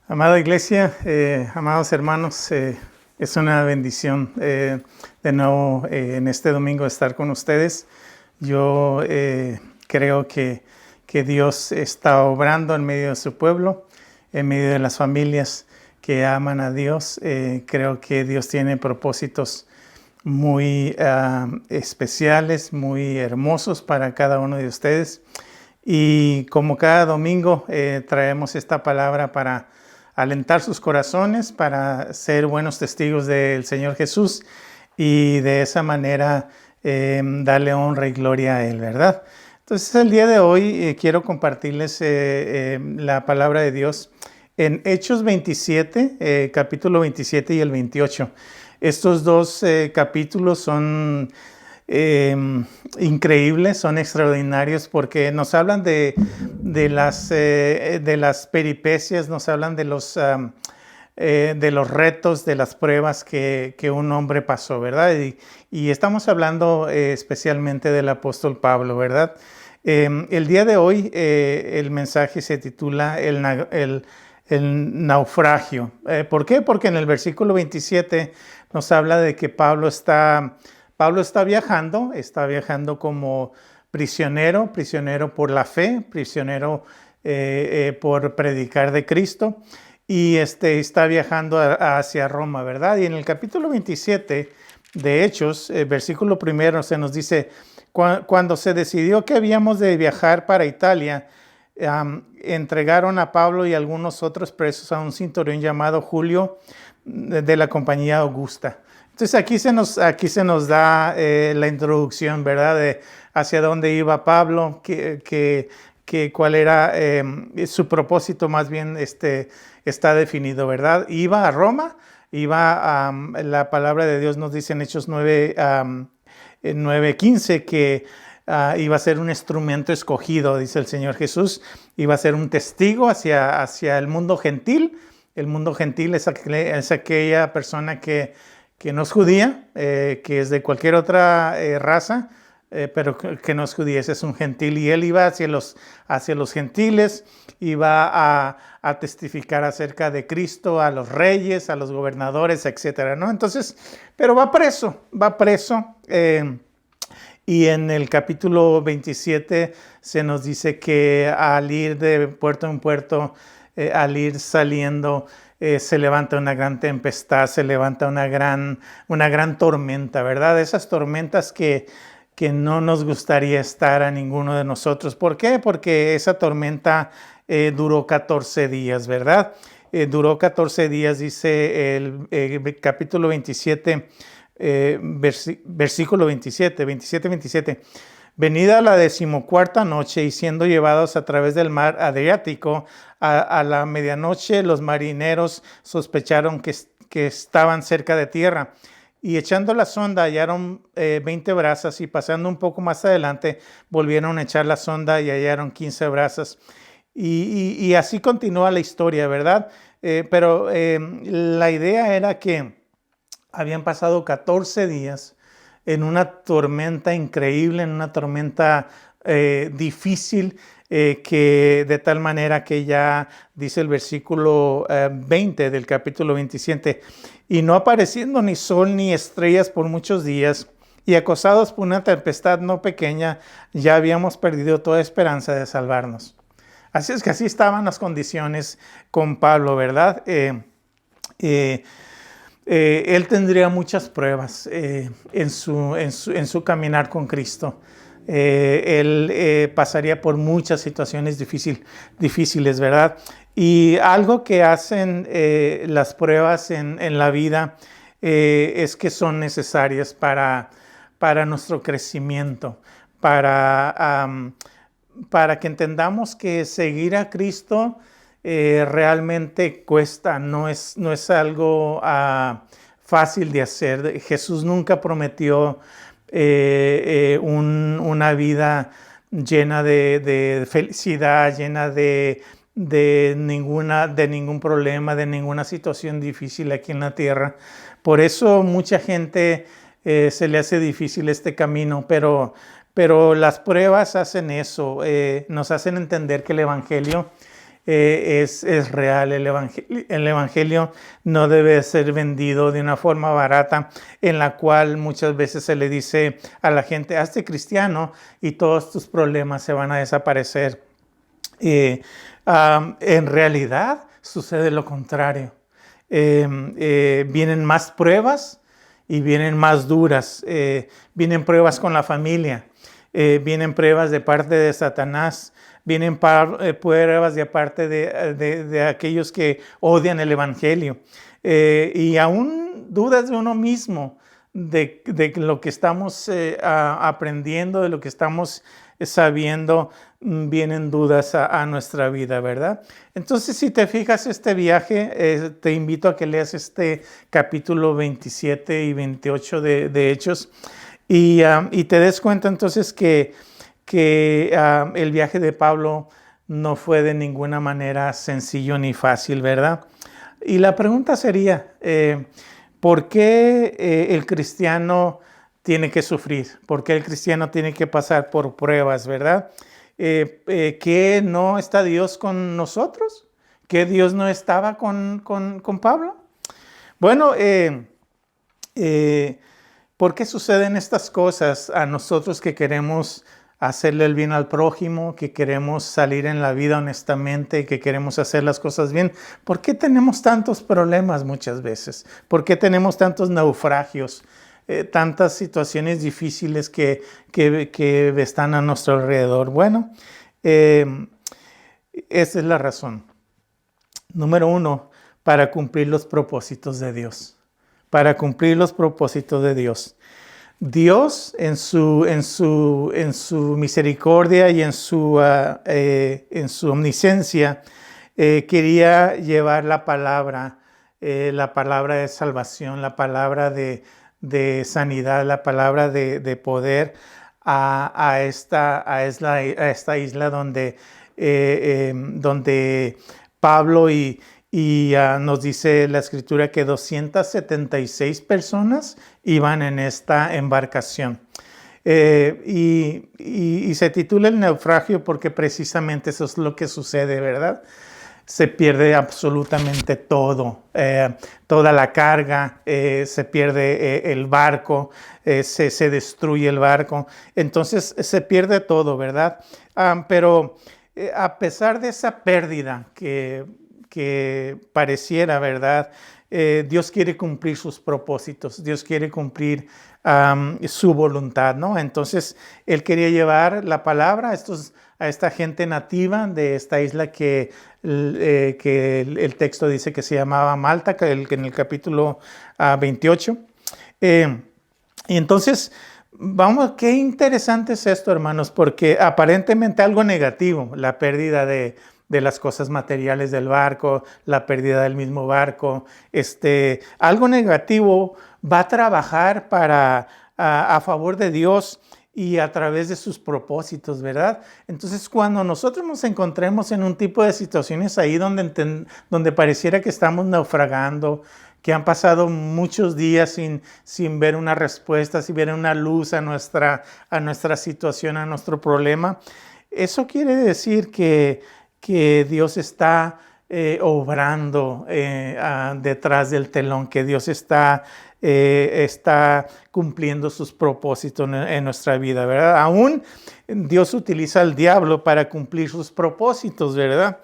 Amada iglesia, amados hermanos, es una bendición de nuevo en este domingo estar con ustedes. Yo creo que Dios está obrando en medio de su pueblo, en medio de las familias que aman a Dios. Creo que Dios tiene propósitos muy especiales, muy hermosos para cada uno de ustedes. Y como cada domingo traemos esta palabra para alentar sus corazones, para ser buenos testigos del Señor Jesús y de esa manera darle honra y gloria a Él, ¿verdad? Entonces el día de hoy quiero compartirles la palabra de Dios en Hechos 27, capítulo 27 y el 28. Estos dos capítulos son increíbles, son extraordinarios porque nos hablan de las peripecias, nos hablan de los retos, de las pruebas que un hombre pasó, ¿verdad? Y estamos hablando especialmente del apóstol Pablo, ¿verdad? El día de hoy el mensaje se titula el naufragio. ¿Por qué? Porque en el versículo 27 nos habla de que Pablo está viajando como prisionero por la fe, prisionero por predicar de Cristo, y está viajando hacia Roma, ¿verdad? Y en el capítulo 27 de Hechos, versículo primero, se nos dice, cuando se decidió que habíamos de viajar para Italia, entregaron a Pablo y algunos otros presos a un centurión llamado Julio de la compañía Augusta. Entonces aquí se nos da la introducción, ¿verdad? De hacia dónde iba Pablo, cuál era su propósito, más bien está definido, ¿verdad? Iba a Roma, la palabra de Dios nos dice en Hechos 9:15 que iba a ser un instrumento escogido, dice el Señor Jesús, iba a ser un testigo hacia el mundo gentil. El mundo gentil es aquella persona que no es judía, que es de cualquier otra raza, pero que no es judía, ese es un gentil, y él iba hacia los gentiles, iba a testificar acerca de Cristo a los reyes, a los gobernadores, etcétera, ¿no? Entonces, pero va preso, y en el capítulo 27 se nos dice que al ir de puerto en puerto, al ir saliendo, se levanta una gran tempestad, se levanta una gran tormenta, ¿verdad? Esas tormentas que no nos gustaría estar a ninguno de nosotros. ¿Por qué? Porque esa tormenta duró 14 días, ¿verdad? Duró 14 días, dice el capítulo 27, versículo 27. Venida la 14ª noche y siendo llevados a través del mar Adriático, a la medianoche los marineros sospecharon que estaban cerca de tierra. Y echando la sonda hallaron 20 brazas, y pasando un poco más adelante volvieron a echar la sonda y hallaron 15 brazas. Y así continúa la historia, ¿verdad? Pero la idea era que habían pasado 14 días en una tormenta increíble, en una tormenta difícil, que de tal manera que ya dice el versículo 20 del capítulo 27, y no apareciendo ni sol ni estrellas por muchos días, y acosados por una tempestad no pequeña, ya habíamos perdido toda esperanza de salvarnos. Así es que así estaban las condiciones con Pablo, ¿verdad? Él tendría muchas pruebas en su caminar con Cristo. Él pasaría por muchas situaciones difíciles, ¿verdad? Y algo que hacen las pruebas en la vida es que son necesarias para nuestro crecimiento, para que entendamos que seguir a Cristo realmente cuesta, no es algo fácil de hacer. Jesús nunca prometió una vida llena de felicidad, llena de ningún problema, de ninguna situación difícil aquí en la tierra. Por eso mucha gente se le hace difícil este camino, pero las pruebas hacen eso, nos hacen entender que el Evangelio es real. El evangelio no debe ser vendido de una forma barata en la cual muchas veces se le dice a la gente, hazte cristiano y todos tus problemas se van a desaparecer. En realidad sucede lo contrario. Vienen más pruebas y vienen más duras. Vienen pruebas con la familia, vienen pruebas de parte de Satanás, vienen pruebas de parte de aquellos que odian el evangelio. Y aún dudas de uno mismo, de lo que estamos aprendiendo, de lo que estamos sabiendo, vienen dudas a nuestra vida, ¿verdad? Entonces, si te fijas este viaje, te invito a que leas este capítulo 27 y 28 de Hechos y te des cuenta entonces que el viaje de Pablo no fue de ninguna manera sencillo ni fácil, ¿verdad? Y la pregunta sería, ¿por qué el cristiano tiene que sufrir? ¿Por qué el cristiano tiene que pasar por pruebas, verdad? ¿Que no está Dios con nosotros? ¿Que Dios no estaba con Pablo? Bueno, ¿por qué suceden estas cosas a nosotros que queremos hacerle el bien al prójimo, que queremos salir en la vida honestamente, que queremos hacer las cosas bien? ¿Por qué tenemos tantos problemas muchas veces? ¿Por qué tenemos tantos naufragios? Tantas situaciones difíciles que están a nuestro alrededor. Bueno, esa es la razón. Número 1, para cumplir los propósitos de Dios. Para cumplir los propósitos de Dios. Dios en su misericordia y en su omnisciencia quería llevar la palabra de salvación, la palabra de sanidad, la palabra de poder a esta isla donde Pablo nos dice la escritura que 276 personas iban en esta embarcación. Y se titula el naufragio porque precisamente eso es lo que sucede, ¿verdad? Se pierde absolutamente todo, toda la carga, se pierde el barco, se destruye el barco, entonces se pierde todo, ¿verdad? Pero a pesar de esa pérdida que pareciera, ¿verdad? Dios quiere cumplir sus propósitos, Dios quiere cumplir su voluntad, ¿no? Entonces, Él quería llevar la palabra a esta gente nativa de esta isla que el texto dice que se llamaba Malta, que en el capítulo 28. Y entonces, vamos, qué interesante es esto, hermanos, porque aparentemente algo negativo, la pérdida de las cosas materiales del barco, la pérdida del mismo barco, algo negativo va a trabajar a favor de Dios y a través de sus propósitos, ¿verdad? Entonces, cuando nosotros nos encontremos en un tipo de situaciones ahí donde pareciera que estamos naufragando, que han pasado muchos días sin ver una respuesta, sin ver una luz a nuestra situación, a nuestro problema, eso quiere decir que Dios está obrando detrás del telón, que Dios está cumpliendo sus propósitos en nuestra vida, ¿verdad? Aún Dios utiliza al diablo para cumplir sus propósitos, ¿verdad?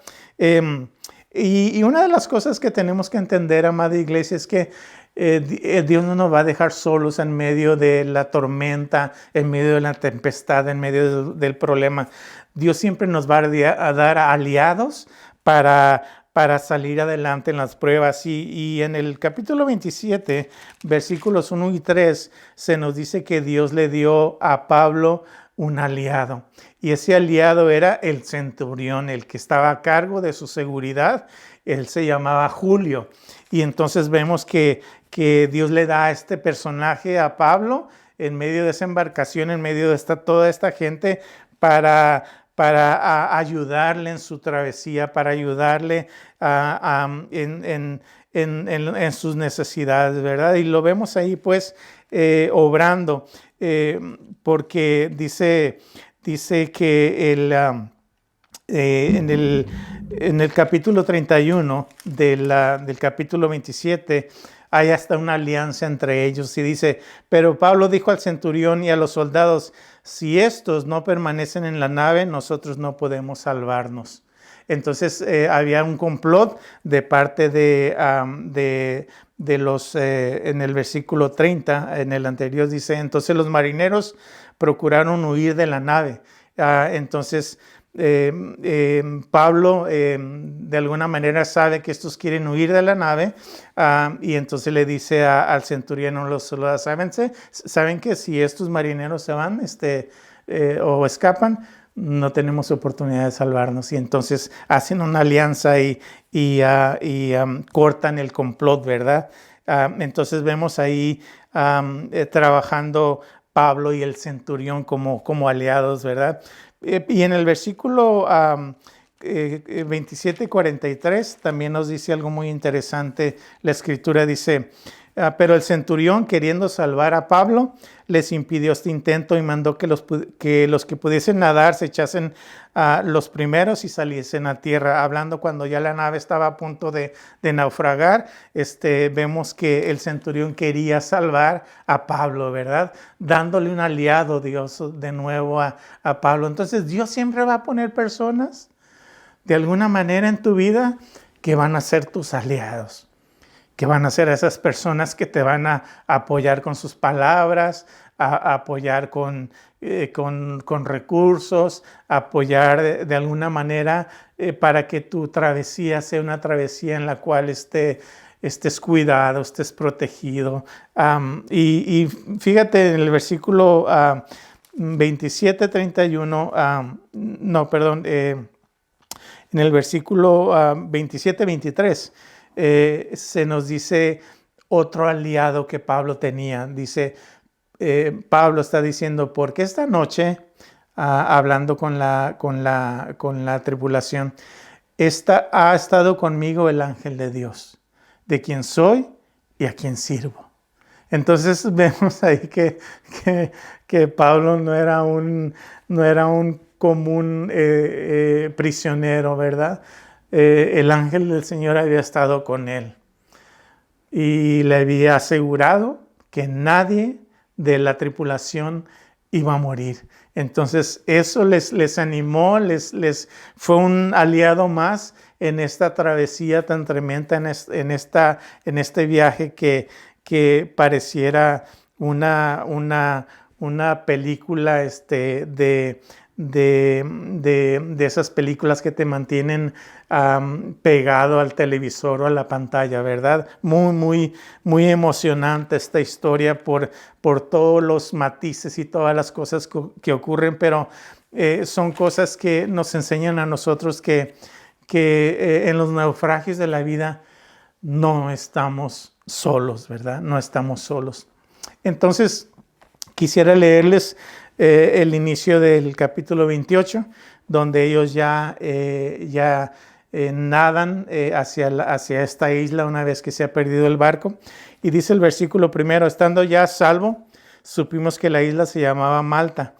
Y una de las cosas que tenemos que entender, amada iglesia, es que Dios no nos va a dejar solos en medio de la tormenta, en medio de la tempestad, en medio del problema. Dios siempre nos va a dar aliados para salir adelante en las pruebas. Y en el capítulo 27, versículos 1 y 3, se nos dice que Dios le dio a Pablo un aliado. Y ese aliado era el centurión, el que estaba a cargo de su seguridad. Él se llamaba Julio. Y entonces vemos que Dios le da a este personaje, a Pablo, en medio de esa embarcación, en medio de toda esta gente, para ayudarle en su travesía, para ayudarle en sus necesidades, ¿verdad? Y lo vemos ahí pues obrando, porque dice que en el En el capítulo 31 del capítulo 27 hay hasta una alianza entre ellos y dice, pero Pablo dijo al centurión y a los soldados, si estos no permanecen en la nave, nosotros no podemos salvarnos. Entonces había un complot de parte de los, en el versículo 30, en el anterior dice, entonces los marineros procuraron huir de la nave. Entonces Pablo de alguna manera sabe que estos quieren huir de la nave y entonces le dice al centurión, los soldados, ¿saben que si estos marineros se van o escapan, no tenemos oportunidad de salvarnos? Y entonces hacen una alianza y cortan el complot, ¿verdad? Entonces vemos ahí trabajando Pablo y el centurión como aliados, ¿verdad? Y en el versículo 27-43 también nos dice algo muy interesante. La escritura dice, pero el centurión, queriendo salvar a Pablo, les impidió este intento y mandó que los que pudiesen nadar se echasen los primeros y saliesen a tierra. Hablando cuando ya la nave estaba a punto de naufragar, vemos que el centurión quería salvar a Pablo, ¿verdad? Dándole un aliado, Dios, de nuevo a Pablo. Entonces, Dios siempre va a poner personas de alguna manera en tu vida que van a ser tus aliados, que van a ser esas personas que te van a apoyar con sus palabras, a apoyar con recursos, a apoyar de alguna manera para que tu travesía sea una travesía en la cual estés cuidado, estés protegido. Y fíjate en el versículo 27-31, en el versículo 27-23, se nos dice otro aliado que Pablo tenía. Dice, Pablo está diciendo, porque esta noche, hablando con la tripulación, ha estado conmigo el ángel de Dios, de quien soy y a quien sirvo. Entonces vemos ahí que Pablo no era un común prisionero, ¿verdad? El ángel del Señor había estado con él y le había asegurado que nadie de la tripulación iba a morir. Entonces eso les animó, les fue un aliado más en esta travesía tan tremenda, en este viaje que pareciera una película de esas películas que te mantienen pegado al televisor o a la pantalla, ¿verdad? Muy, muy, muy emocionante esta historia por todos los matices y todas las cosas que ocurren, pero son cosas que nos enseñan a nosotros que en los naufragios de la vida no estamos solos, ¿verdad? No estamos solos. Entonces, quisiera leerles el inicio del capítulo 28, donde ellos ya nadan hacia esta isla una vez que se ha perdido el barco. Y dice el versículo primero, estando ya a salvo, supimos que la isla se llamaba Malta.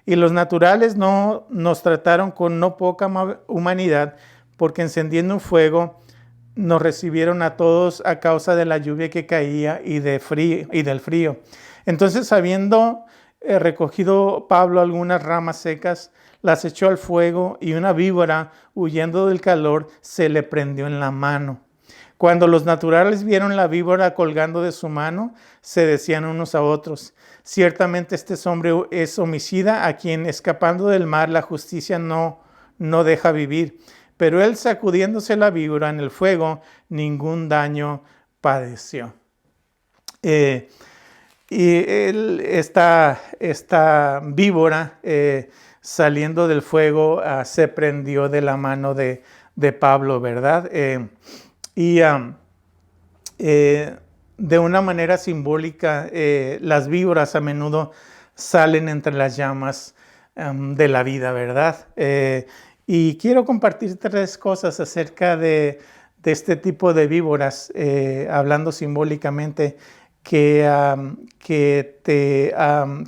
Y los naturales nos trataron con no poca humanidad, porque encendiendo un fuego, nos recibieron a todos a causa de la lluvia que caía y del frío. Entonces, habiendo recogido Pablo algunas ramas secas, las echó al fuego y una víbora, huyendo del calor, se le prendió en la mano. Cuando los naturales vieron la víbora colgando de su mano, se decían unos a otros, ciertamente este hombre es homicida, a quien escapando del mar la justicia no deja vivir. Pero él, sacudiéndose la víbora en el fuego, ningún daño padeció. Y esta víbora saliendo del fuego se prendió de la mano de Pablo, ¿verdad? De una manera simbólica, las víboras a menudo salen entre las llamas de la vida, ¿verdad? Y quiero compartir 3 cosas acerca de este tipo de víboras, hablando simbólicamente, que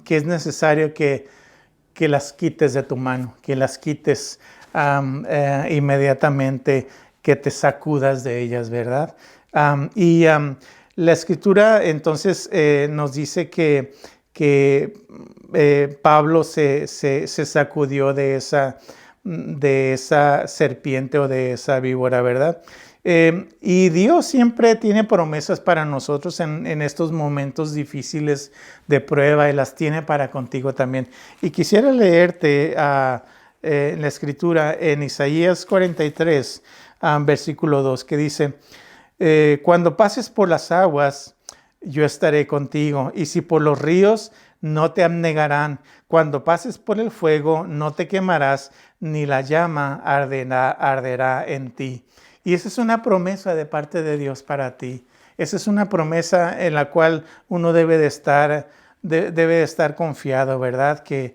es necesario que las quites de tu mano, que las quites inmediatamente que te sacudas de ellas, ¿verdad? La Escritura entonces nos dice que Pablo se sacudió de esa serpiente o de esa víbora, ¿verdad? Y Dios siempre tiene promesas para nosotros en estos momentos difíciles de prueba y las tiene para contigo también. Y quisiera leerte en la Escritura en Isaías 43, versículo 2, que dice: cuando pases por las aguas, yo estaré contigo, y si por los ríos, no te abnegarán. Cuando pases por el fuego, no te quemarás, ni la llama arderá en ti. Y esa es una promesa de parte de Dios para ti. Esa es una promesa en la cual uno debe de estar confiado, ¿verdad? Que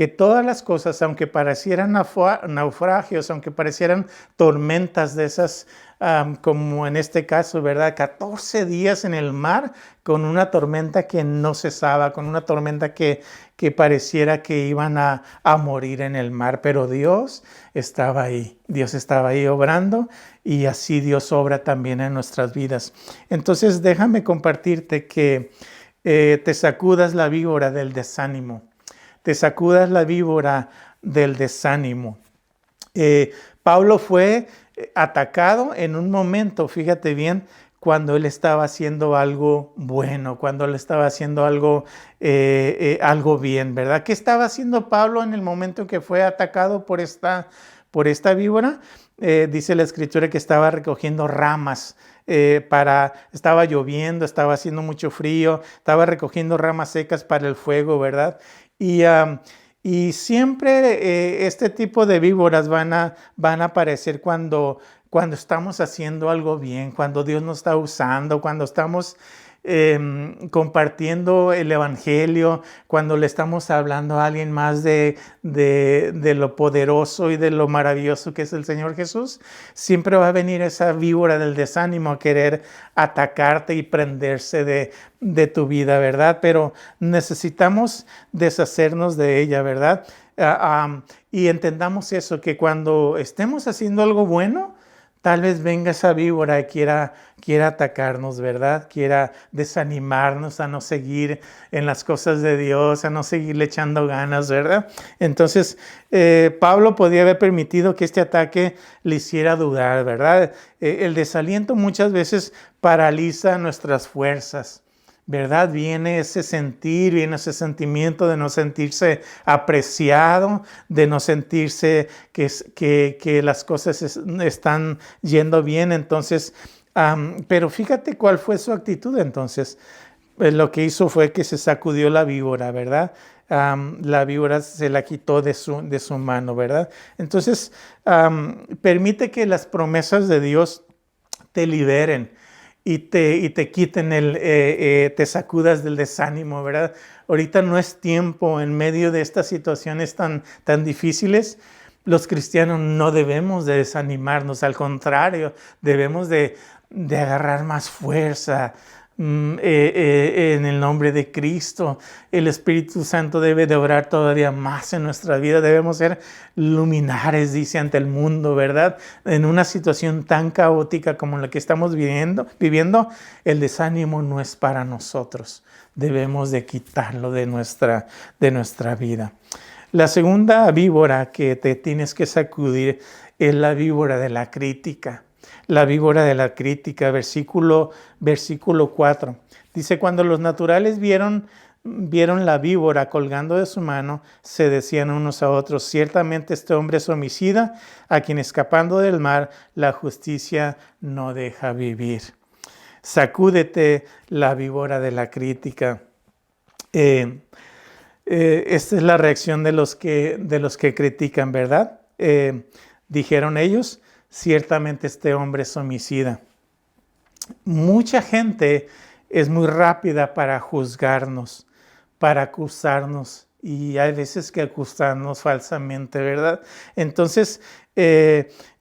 todas las cosas, aunque parecieran naufragios, aunque parecieran tormentas de esas, como en este caso, ¿verdad? 14 días en el mar con una tormenta que no cesaba, con una tormenta que pareciera que iban a morir en el mar, pero Dios estaba ahí obrando, y así Dios obra también en nuestras vidas. Entonces déjame compartirte que te sacudas la víbora del desánimo. Te sacudas la víbora del desánimo. Pablo fue atacado en un momento, fíjate bien, cuando él estaba haciendo algo bueno, cuando él estaba haciendo algo bien, ¿verdad? ¿Qué estaba haciendo Pablo en el momento en que fue atacado por esta víbora? Dice la Escritura que estaba recogiendo ramas. Estaba lloviendo, estaba haciendo mucho frío, estaba recogiendo ramas secas para el fuego, ¿verdad? Y siempre este tipo de víboras van a aparecer cuando estamos haciendo algo bien, cuando Dios nos está usando, cuando estamos compartiendo el Evangelio, cuando le estamos hablando a alguien más de lo poderoso y de lo maravilloso que es el Señor Jesús. Siempre va a venir esa víbora del desánimo a querer atacarte y prenderse de tu vida, ¿verdad? Pero necesitamos deshacernos de ella, ¿verdad? Y entendamos eso, que cuando estemos haciendo algo bueno, tal vez venga esa víbora y quiera atacarnos, ¿verdad? Quiera desanimarnos a no seguir en las cosas de Dios, a no seguirle echando ganas, ¿verdad? Entonces, Pablo podía haber permitido que este ataque le hiciera dudar, ¿verdad? El desaliento muchas veces paraliza nuestras fuerzas, ¿verdad? Viene ese sentimiento de no sentirse apreciado, de no sentirse que las cosas están yendo bien. Entonces, pero fíjate cuál fue su actitud entonces. Lo que hizo fue que se sacudió la víbora, ¿verdad? La víbora se la quitó de su mano, ¿verdad? Entonces, permite que las promesas de Dios te liberen y te quiten te sacudas del desánimo, ¿verdad? Ahorita no es tiempo, en medio de estas situaciones tan difíciles. Los cristianos no debemos de desanimarnos, al contrario, debemos de agarrar más fuerza en el nombre de Cristo. El Espíritu Santo debe de obrar todavía más en nuestra vida. Debemos ser luminares, dice, ante el mundo, ¿verdad? En una situación tan caótica como la que estamos viviendo, el desánimo no es para nosotros. Debemos de quitarlo de nuestra vida. La segunda víbora que te tienes que sacudir es la víbora de la crítica. La víbora de la crítica, versículo 4. Dice: cuando los naturales vieron la víbora colgando de su mano, se decían unos a otros: ciertamente este hombre es homicida, a quien escapando del mar la justicia no deja vivir. Sacúdete la víbora de la crítica. Esta es la reacción de los que critican, ¿verdad? Dijeron ellos: ciertamente este hombre es homicida. Mucha gente es muy rápida para juzgarnos, para acusarnos, y hay veces que acusarnos falsamente, ¿verdad? Entonces,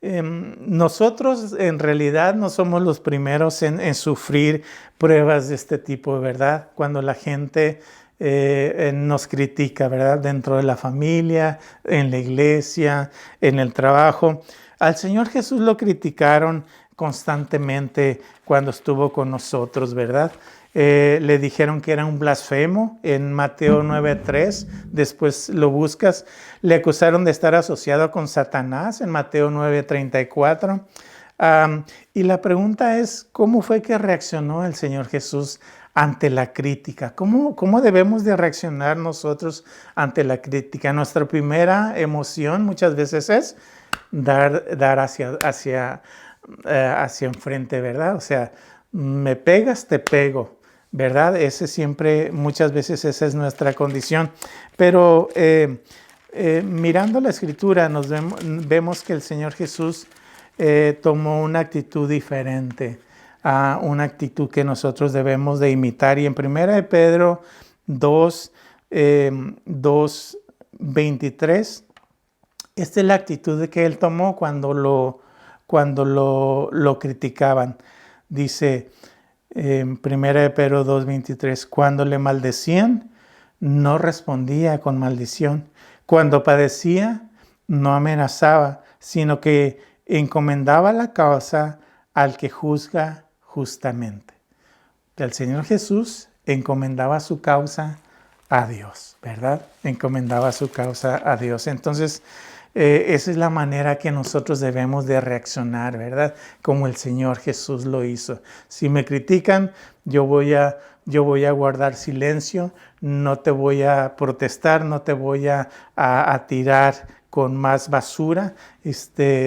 nosotros en realidad no somos los primeros en sufrir pruebas de este tipo, ¿verdad? Cuando la gente nos critica, ¿verdad? Dentro de la familia, en la iglesia, en el trabajo. Al Señor Jesús lo criticaron constantemente cuando estuvo con nosotros, ¿verdad? Le dijeron que era un blasfemo en Mateo 9:3, después lo buscas. Le acusaron de estar asociado con Satanás en Mateo 9:34. Y la pregunta es, ¿cómo fue que reaccionó el Señor Jesús ante la crítica? ¿Cómo debemos de reaccionar nosotros ante la crítica? Nuestra primera emoción muchas veces es dar hacia enfrente, ¿verdad? O sea, me pegas, te pego, ¿verdad? Muchas veces esa es nuestra condición. Pero mirando la Escritura vemos que el Señor Jesús tomó una actitud diferente, una actitud que nosotros debemos de imitar. Y en 1 de Pedro 2:23, esta es la actitud que él tomó cuando lo criticaban. Dice en 1 de Pedro 2:23, cuando le maldecían, no respondía con maldición. Cuando padecía, no amenazaba, sino que encomendaba la causa al que juzga justamente. El Señor Jesús encomendaba su causa a Dios, ¿verdad? Encomendaba su causa a Dios. Entonces, esa es la manera que nosotros debemos de reaccionar, ¿verdad? Como el Señor Jesús lo hizo. Si me critican, yo voy a guardar silencio, no te voy a protestar, no te voy a tirar con más basura,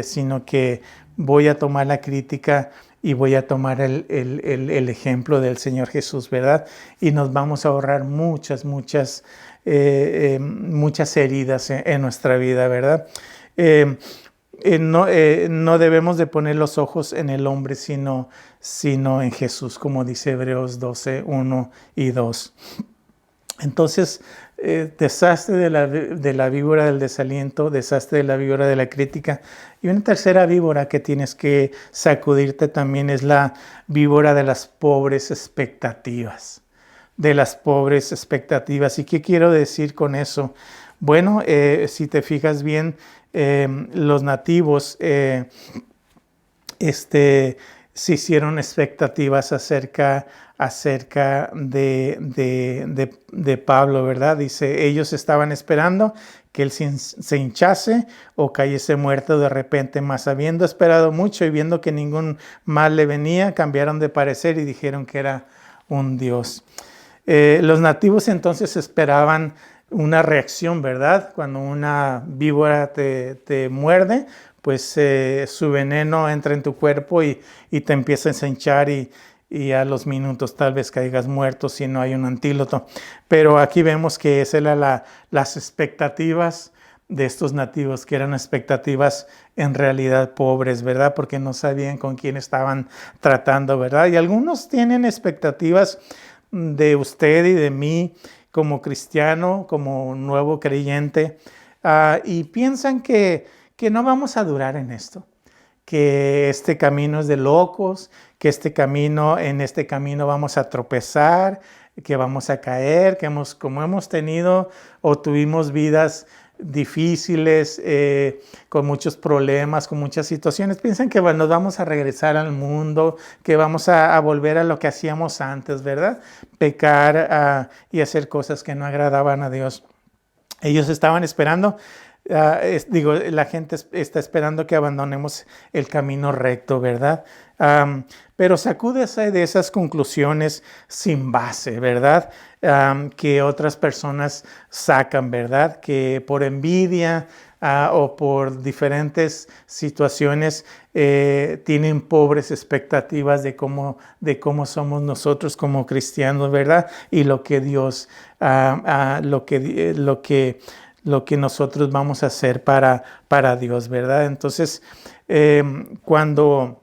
sino que voy a tomar la crítica y voy a tomar el ejemplo del Señor Jesús, ¿verdad? Y nos vamos a ahorrar muchas heridas en nuestra vida, ¿verdad? No debemos de poner los ojos en el hombre, sino en Jesús, como dice Hebreos 12:1 y 2. Entonces, deshazte de la víbora del desaliento, deshazte de la víbora de la crítica. Y una tercera víbora que tienes que sacudirte también es la víbora de las pobres expectativas. De las pobres expectativas. ¿Y qué quiero decir con eso? Bueno, si te fijas bien, los nativos se hicieron expectativas acerca de Pablo, ¿verdad? Dice, ellos estaban esperando que él se hinchase o cayese muerto de repente, mas habiendo esperado mucho y viendo que ningún mal le venía, cambiaron de parecer y dijeron que era un dios. Los nativos entonces esperaban una reacción, ¿verdad? Cuando una víbora te muerde, pues su veneno entra en tu cuerpo y te empieza a hinchar y a los minutos tal vez caigas muerto si no hay un antídoto. Pero aquí vemos que esas eran las expectativas de estos nativos, que eran expectativas en realidad pobres, ¿verdad? Porque no sabían con quién estaban tratando, ¿verdad? Y algunos tienen expectativas de usted y de mí como cristiano, como nuevo creyente, y piensan que no vamos a durar en esto, que este camino es de locos, que en este camino vamos a tropezar, que vamos a caer, como hemos tenido o tuvimos vidas difíciles, con muchos problemas, con muchas situaciones, piensan que nos vamos a regresar al mundo, que vamos a volver a lo que hacíamos antes, ¿verdad? Pecar y hacer cosas que no agradaban a Dios. Ellos estaban esperando, la gente está esperando que abandonemos el camino recto, ¿verdad? Pero sacúdese de esas conclusiones sin base, ¿verdad? Que otras personas sacan, ¿verdad? Que por envidia o por diferentes situaciones tienen pobres expectativas de cómo somos nosotros como cristianos, ¿verdad? Y lo que Dios, lo que nosotros vamos a hacer para Dios, ¿verdad? Entonces, cuando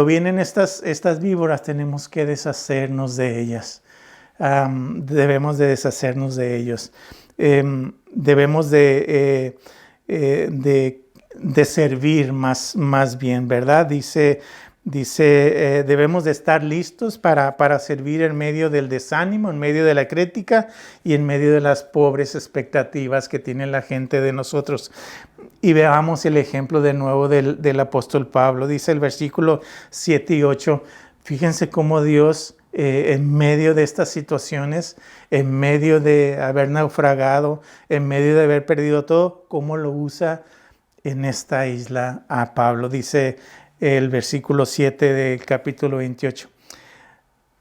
vienen estas víboras, tenemos que deshacernos de ellas. Debemos de deshacernos de ellos. Debemos de servir más bien, ¿verdad? Dice Dice, debemos de estar listos para servir en medio del desánimo, en medio de la crítica y en medio de las pobres expectativas que tiene la gente de nosotros. Y veamos el ejemplo de nuevo del apóstol Pablo. Dice el versículo 7 y 8, fíjense cómo Dios en medio de estas situaciones, en medio de haber naufragado, en medio de haber perdido todo, cómo lo usa en esta isla a Pablo. Dice el versículo 7 del capítulo 28.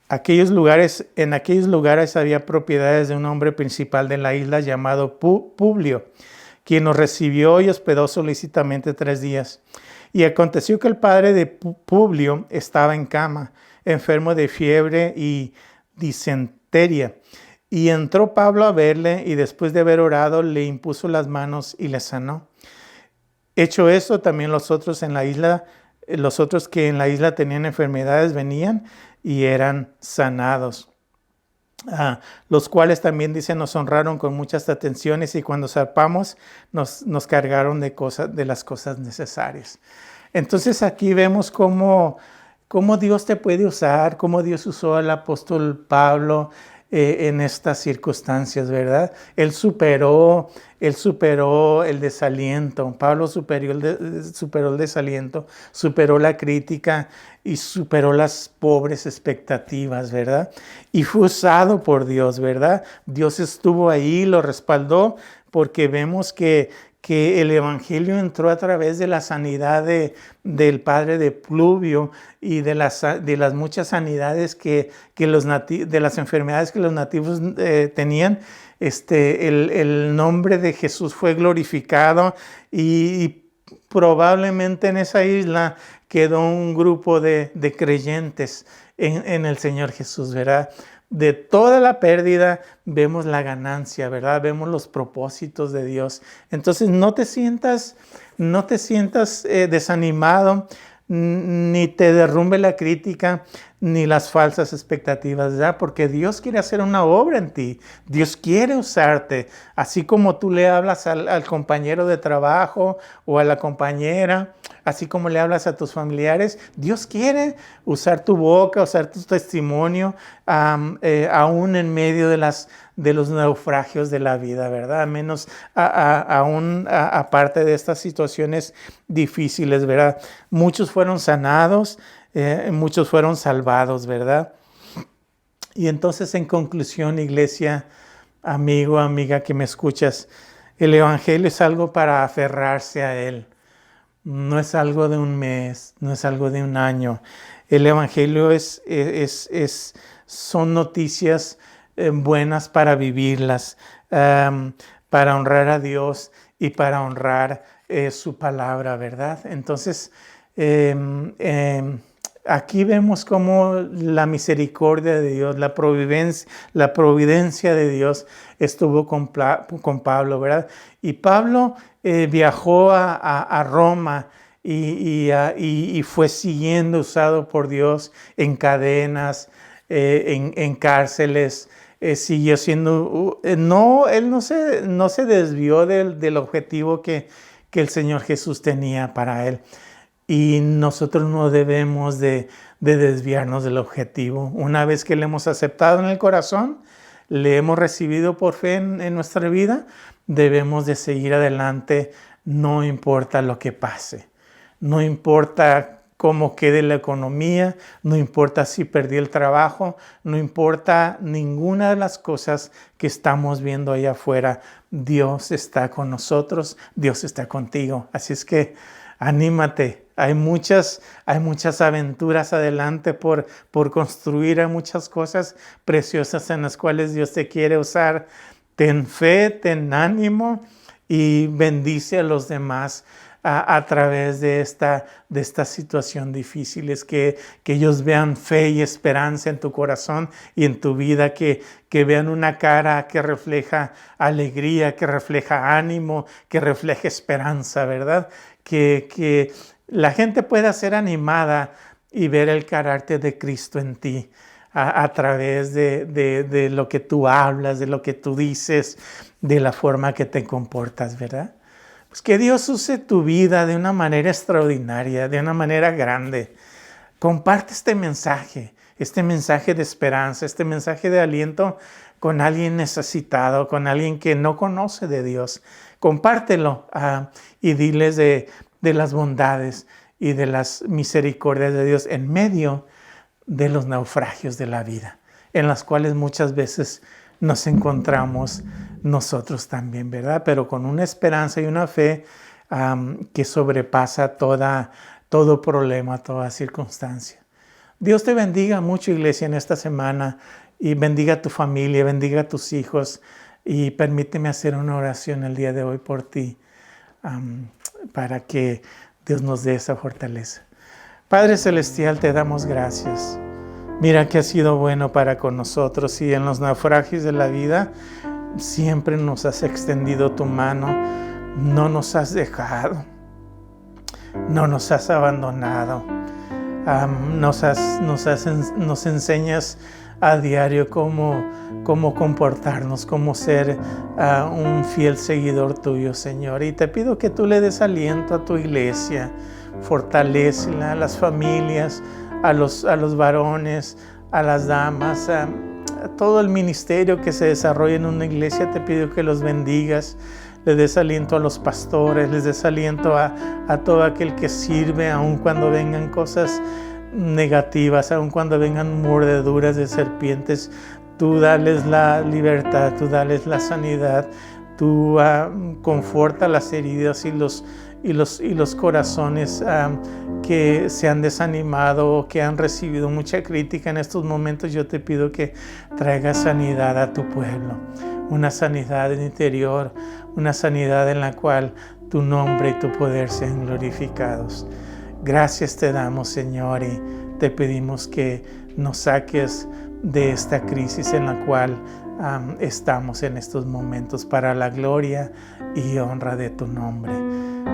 En aquellos lugares había propiedades de un hombre principal de la isla llamado Publio, quien nos recibió y hospedó solícitamente 3 días. Y aconteció que el padre de Publio estaba en cama, enfermo de fiebre y disentería. Y entró Pablo a verle y después de haber orado le impuso las manos y le sanó. Hecho eso, también los otros que en la isla tenían enfermedades venían y eran sanados. Los cuales también, dice, nos honraron con muchas atenciones y cuando zarpamos nos cargaron de las cosas necesarias. Entonces aquí vemos cómo Dios te puede usar, cómo Dios usó al apóstol Pablo en estas circunstancias, ¿verdad? Él superó el desaliento. Pablo superó el desaliento, superó la crítica y superó las pobres expectativas, ¿verdad? Y fue usado por Dios, ¿verdad? Dios estuvo ahí, lo respaldó, porque vemos que el evangelio entró a través de la sanidad del padre de Publio y de las muchas sanidades de las enfermedades que los nativos tenían. El nombre de Jesús fue glorificado y probablemente en esa isla quedó un grupo de creyentes en el Señor Jesús, ¿verdad? De toda la pérdida vemos la ganancia, ¿verdad? Vemos los propósitos de Dios. Entonces no te sientas desanimado, ni te derrumbe la crítica, ni las falsas expectativas, ¿verdad? Porque Dios quiere hacer una obra en ti. Dios quiere usarte. Así como tú le hablas al compañero de trabajo o a la compañera, así como le hablas a tus familiares, Dios quiere usar tu boca, usar tu testimonio, aún en medio de los naufragios de la vida, ¿verdad? Aún aparte de estas situaciones difíciles, ¿verdad? Muchos fueron sanados, muchos fueron salvados, ¿verdad? Y entonces, en conclusión, iglesia, amigo, amiga que me escuchas, el evangelio es algo para aferrarse a él. No es algo de un mes, no es algo de un año. El evangelio son noticias buenas para vivirlas, para honrar a Dios y para honrar su palabra, ¿verdad? Entonces, aquí vemos cómo la misericordia de Dios, la providencia de Dios estuvo con Pablo, ¿verdad? Y Pablo viajó a Roma y fue siguiendo, usado por Dios en cadenas, en cárceles. Siguió siendo, él no se desvió del objetivo que el Señor Jesús tenía para él. Y nosotros no debemos de desviarnos del objetivo. Una vez que le hemos aceptado en el corazón, le hemos recibido por fe en nuestra vida, debemos de seguir adelante, no importa lo que pase. No importa cómo quede la economía, no importa si perdí el trabajo, no importa ninguna de las cosas que estamos viendo allá afuera. Dios está con nosotros, Dios está contigo. Así es que anímate. Hay muchas aventuras adelante por construir, hay muchas cosas preciosas en las cuales Dios te quiere usar. Ten fe, ten ánimo y bendice a los demás a través de esta situación difícil. Es que ellos vean fe y esperanza en tu corazón y en tu vida, que vean una cara que refleja alegría, que refleja ánimo, que refleja esperanza, ¿verdad? Que la gente pueda ser animada y ver el carácter de Cristo en ti a través de lo que tú hablas, de lo que tú dices, de la forma que te comportas, ¿verdad? Pues que Dios use tu vida de una manera extraordinaria, de una manera grande. Comparte este mensaje de esperanza, este mensaje de aliento con alguien necesitado, con alguien que no conoce de Dios. Compártelo y diles de las bondades y de las misericordias de Dios en medio de los naufragios de la vida, en las cuales muchas veces nos encontramos nosotros también, ¿verdad? Pero con una esperanza y una fe que sobrepasa todo problema, toda circunstancia. Dios te bendiga mucho, iglesia, en esta semana, y bendiga a tu familia, bendiga a tus hijos, y permíteme hacer una oración el día de hoy por ti, para que Dios nos dé esa fortaleza. Padre Celestial, te damos gracias. Mira que has sido bueno para con nosotros, y en los naufragios de la vida siempre nos has extendido tu mano, no nos has dejado, no nos has abandonado. Nos enseñas a diario cómo comportarnos, cómo ser un fiel seguidor tuyo, Señor. Y te pido que tú le des aliento a tu iglesia, fortalécela, a las familias, a los varones, a las damas, a todo el ministerio que se desarrolla en una iglesia. Te pido que los bendigas, le des aliento a los pastores, les des aliento a todo aquel que sirve, aun cuando vengan cosas negativas, aun cuando vengan mordeduras de serpientes. Tú dales la libertad, tú dales la sanidad, tú conforta las heridas y los corazones que se han desanimado o que han recibido mucha crítica en estos momentos. Yo te pido que traigas sanidad a tu pueblo, una sanidad en interior, una sanidad en la cual tu nombre y tu poder sean glorificados. Gracias te damos, Señor, y te pedimos que nos saques de esta crisis en la cual estamos en estos momentos, para la gloria y honra de tu nombre.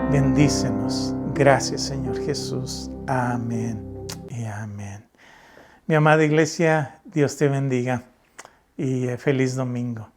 Bendícenos. Gracias, Señor Jesús. Amén y amén. Mi amada iglesia, Dios te bendiga y feliz domingo.